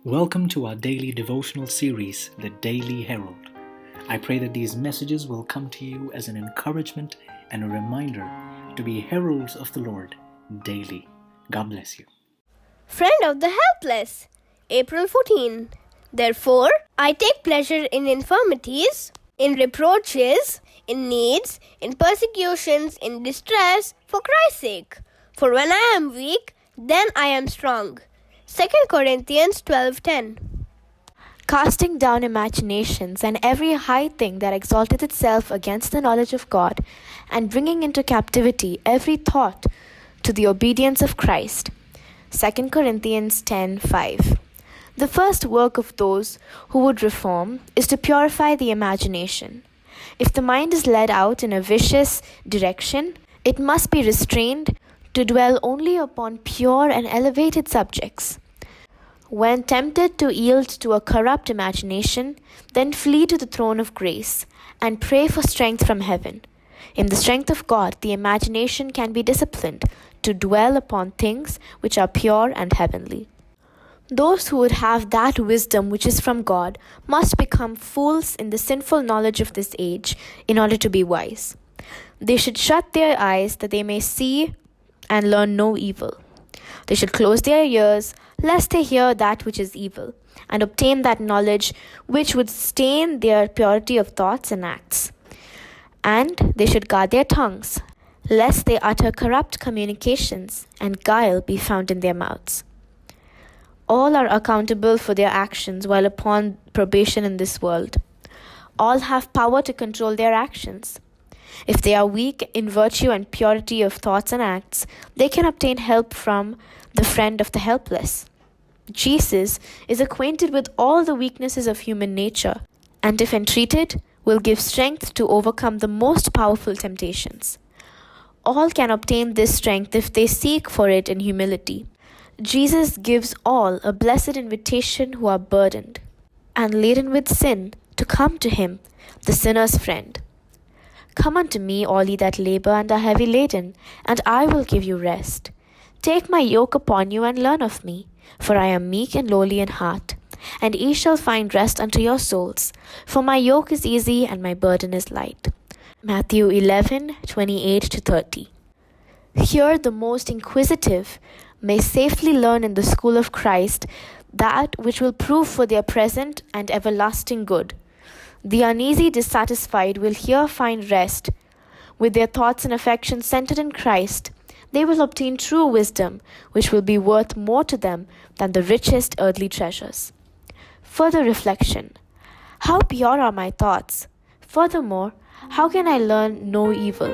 Welcome to our daily devotional series, The Daily Herald. I pray that these messages will come to you as an encouragement and a reminder to be heralds of the Lord daily. God bless you. Friend of the helpless. April 14. Therefore, I take pleasure in infirmities, in reproaches, in needs, in persecutions, in distress, for Christ's sake. For when I am weak, then I am strong. 2 Corinthians 12:10. Casting down imaginations and every high thing that exalteth itself against the knowledge of God, and bringing into captivity every thought to the obedience of Christ. 2 Corinthians 10:5. The first work of those who would reform is to purify the imagination. If the mind is led out in a vicious direction, it must be restrained to dwell only upon pure and elevated subjects. When tempted to yield to a corrupt imagination, then flee to the throne of grace and pray for strength from heaven. In the strength of God, the imagination can be disciplined to dwell upon things which are pure and heavenly. Those who would have that wisdom which is from God must become fools in the sinful knowledge of this age in order to be wise. They should shut their eyes that they may see and learn no evil. They should close their ears, lest they hear that which is evil, and obtain that knowledge which would stain their purity of thoughts and acts. And they should guard their tongues, lest they utter corrupt communications, and guile be found in their mouths. All are accountable for their actions while upon probation in this world. All have power to control their actions. If they are weak in virtue and purity of thoughts and acts, they can obtain help from the friend of the helpless. Jesus is acquainted with all the weaknesses of human nature, and if entreated, will give strength to overcome the most powerful temptations. All can obtain this strength if they seek for it in humility. Jesus gives all a blessed invitation who are burdened and laden with sin to come to him, the sinner's friend. Come unto me, all ye that labor and are heavy laden, and I will give you rest. Take my yoke upon you and learn of me, for I am meek and lowly in heart, and ye shall find rest unto your souls. For my yoke is easy and my burden is light. Matthew 11:28-30. Here the most inquisitive may safely learn in the school of Christ that which will prove for their present and everlasting good. The uneasy dissatisfied will here find rest. With their thoughts and affections centered in Christ, they will obtain true wisdom, which will be worth more to them than the richest earthly treasures. Further reflection. How pure are my thoughts? Furthermore, how can I learn no evil?